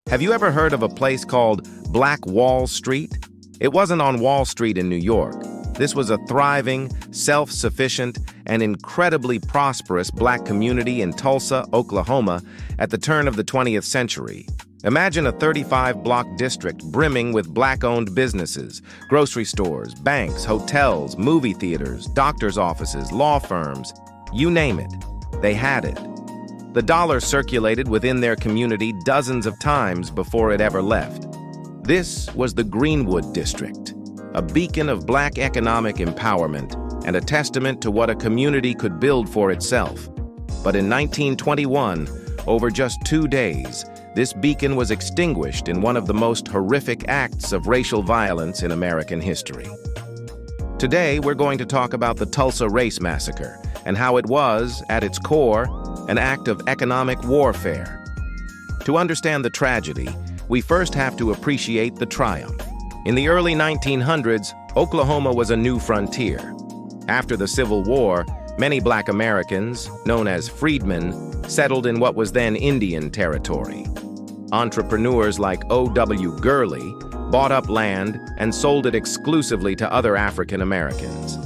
Have you ever heard of a place called Black Wall Street? It wasn't on Wall Street in New York. This was a thriving, self-sufficient, and incredibly prosperous black community in Tulsa, Oklahoma, at the turn of the 20th century. Imagine a 35-block district brimming with black-owned businesses, grocery stores, banks, hotels, movie theaters, doctor's offices, law firms, you name it. They had it. The dollar circulated within their community dozens of times before it ever left. This was the Greenwood District, a beacon of black economic empowerment and a testament to what a community could build for itself. But in 1921, over just 2 days, this beacon was extinguished in one of the most horrific acts of racial violence in American history. Today, we're going to talk about the Tulsa Race Massacre and how it was, at its core, an act of economic warfare. To understand the tragedy, we first have to appreciate the triumph. In the early 1900s, Oklahoma was a new frontier. After the Civil War, many black Americans, known as freedmen, settled in what was then Indian territory. Entrepreneurs like O.W. Gurley bought up land and sold it exclusively to other African Americans.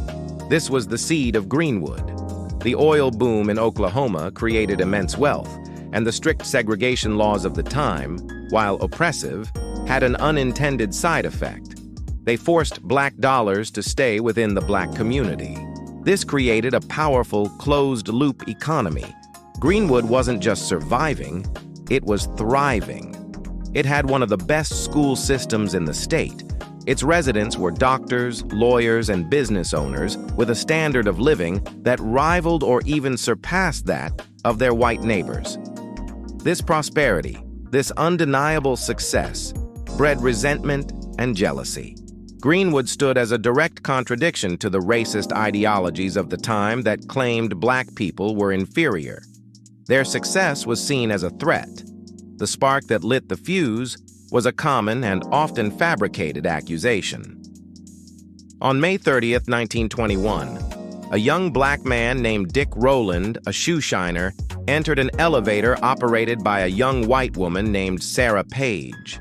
This was the seed of Greenwood. The oil boom in Oklahoma created immense wealth, and the strict segregation laws of the time, while oppressive, had an unintended side effect. They forced black dollars to stay within the black community. This created a powerful closed-loop economy. Greenwood wasn't just surviving, it was thriving. It had one of the best school systems in the state. Its residents were doctors, lawyers, and business owners with a standard of living that rivaled or even surpassed that of their white neighbors. This prosperity, this undeniable success, bred resentment and jealousy. Greenwood stood as a direct contradiction to the racist ideologies of the time that claimed black people were inferior. Their success was seen as a threat. The spark that lit the fuse was a common and often fabricated accusation. On May 30th, 1921, a young black man named Dick Rowland, a shoe shiner, entered an elevator operated by a young white woman named Sarah Page.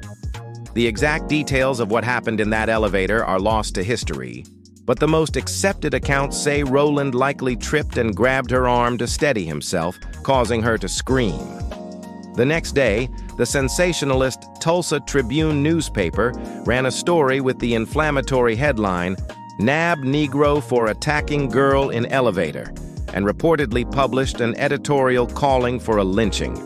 The exact details of what happened in that elevator are lost to history, but the most accepted accounts say Rowland likely tripped and grabbed her arm to steady himself, causing her to scream. The next day, the sensationalist Tulsa Tribune newspaper ran a story with the inflammatory headline, "Nab Negro for Attacking Girl in Elevator," and reportedly published an editorial calling for a lynching.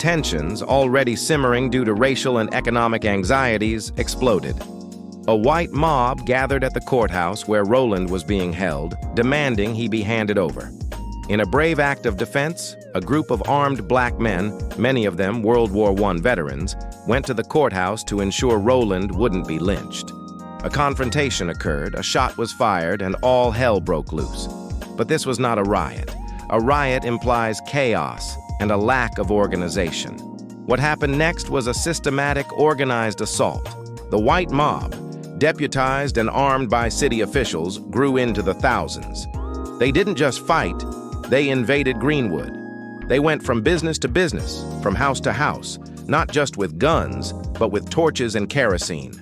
Tensions, already simmering due to racial and economic anxieties, exploded. A white mob gathered at the courthouse where Rowland was being held, demanding he be handed over. In a brave act of defense, a group of armed black men, many of them World War I veterans, went to the courthouse to ensure Rowland wouldn't be lynched. A confrontation occurred, a shot was fired, and all hell broke loose. But this was not a riot. A riot implies chaos and a lack of organization. What happened next was a systematic, organized assault. The white mob, deputized and armed by city officials, grew into the thousands. They didn't just fight, they invaded Greenwood. They went from business to business, from house to house, not just with guns, but with torches and kerosene.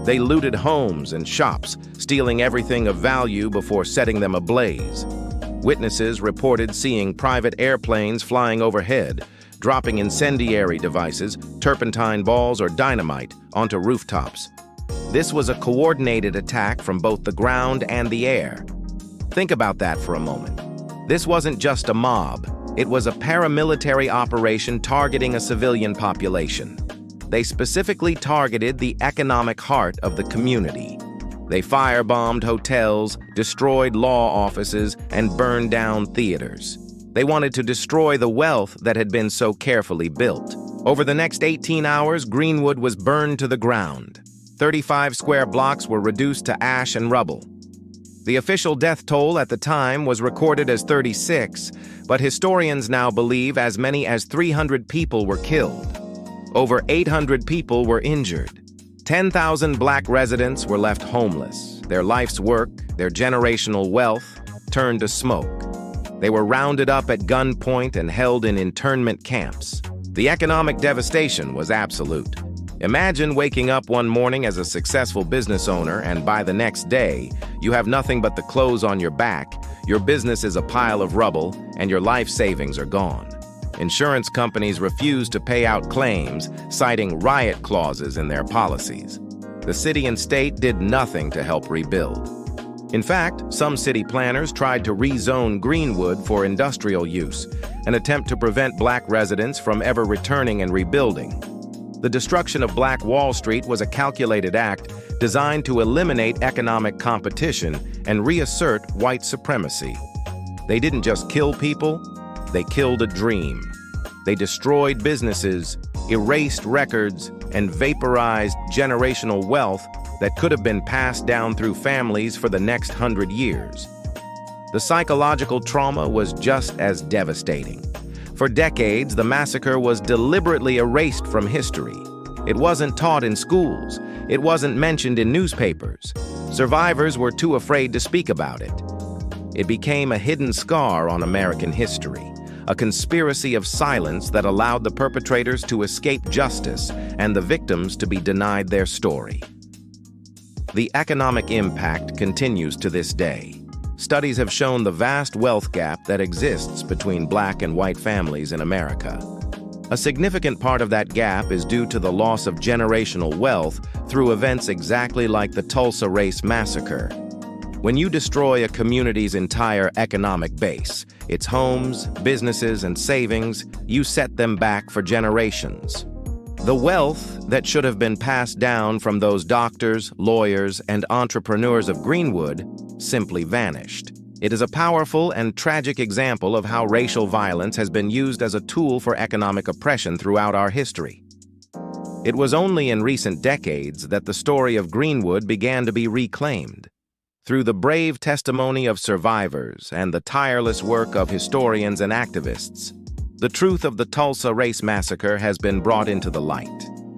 They looted homes and shops, stealing everything of value before setting them ablaze. Witnesses reported seeing private airplanes flying overhead, dropping incendiary devices, turpentine balls, or dynamite onto rooftops. This was a coordinated attack from both the ground and the air. Think about that for a moment. This wasn't just a mob. It was a paramilitary operation targeting a civilian population. They specifically targeted the economic heart of the community. They firebombed hotels, destroyed law offices, and burned down theaters. They wanted to destroy the wealth that had been so carefully built. Over the next 18 hours, Greenwood was burned to the ground. 35 square blocks were reduced to ash and rubble. The official death toll at the time was recorded as 36, but historians now believe as many as 300 people were killed. Over 800 people were injured. 10,000 black residents were left homeless. Their life's work, their generational wealth, turned to smoke. They were rounded up at gunpoint and held in internment camps. The economic devastation was absolute. Imagine waking up one morning as a successful business owner and by the next day, you have nothing but the clothes on your back, your business is a pile of rubble, and your life savings are gone. Insurance companies refused to pay out claims, citing riot clauses in their policies. The city and state did nothing to help rebuild. In fact, some city planners tried to rezone Greenwood for industrial use, an attempt to prevent Black residents from ever returning and rebuilding. The destruction of Black Wall Street was a calculated act designed to eliminate economic competition and reassert white supremacy. They didn't just kill people, they killed a dream. They destroyed businesses, erased records, and vaporized generational wealth that could have been passed down through families for the next 100 years. The psychological trauma was just as devastating. For decades, the massacre was deliberately erased from history. It wasn't taught in schools. It wasn't mentioned in newspapers. Survivors were too afraid to speak about it. It became a hidden scar on American history, a conspiracy of silence that allowed the perpetrators to escape justice and the victims to be denied their story. The economic impact continues to this day. Studies have shown the vast wealth gap that exists between Black and white families in America. A significant part of that gap is due to the loss of generational wealth through events exactly like the Tulsa Race Massacre. When you destroy a community's entire economic base, its homes, businesses, and savings, you set them back for generations. The wealth that should have been passed down from those doctors, lawyers, and entrepreneurs of Greenwood simply vanished. It is a powerful and tragic example of how racial violence has been used as a tool for economic oppression throughout our history. It was only in recent decades that the story of Greenwood began to be reclaimed. Through the brave testimony of survivors and the tireless work of historians and activists, the truth of the Tulsa Race Massacre has been brought into the light.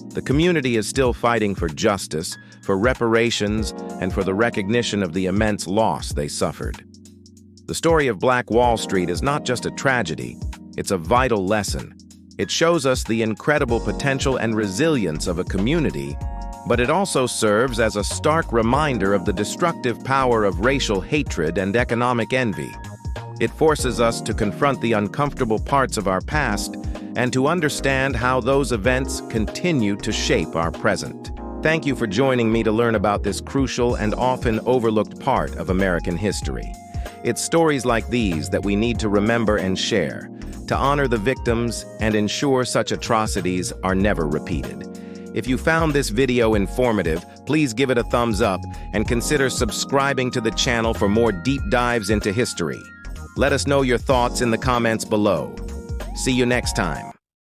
The community is still fighting for justice, for reparations, and for the recognition of the immense loss they suffered. The story of Black Wall Street is not just a tragedy, it's a vital lesson. It shows us the incredible potential and resilience of a community, but it also serves as a stark reminder of the destructive power of racial hatred and economic envy. It forces us to confront the uncomfortable parts of our past and to understand how those events continue to shape our present. Thank you for joining me to learn about this crucial and often overlooked part of American history. It's stories like these that we need to remember and share, to honor the victims and ensure such atrocities are never repeated. If you found this video informative, please give it a thumbs up and consider subscribing to the channel for more deep dives into history. Let us know your thoughts in the comments below. See you next time.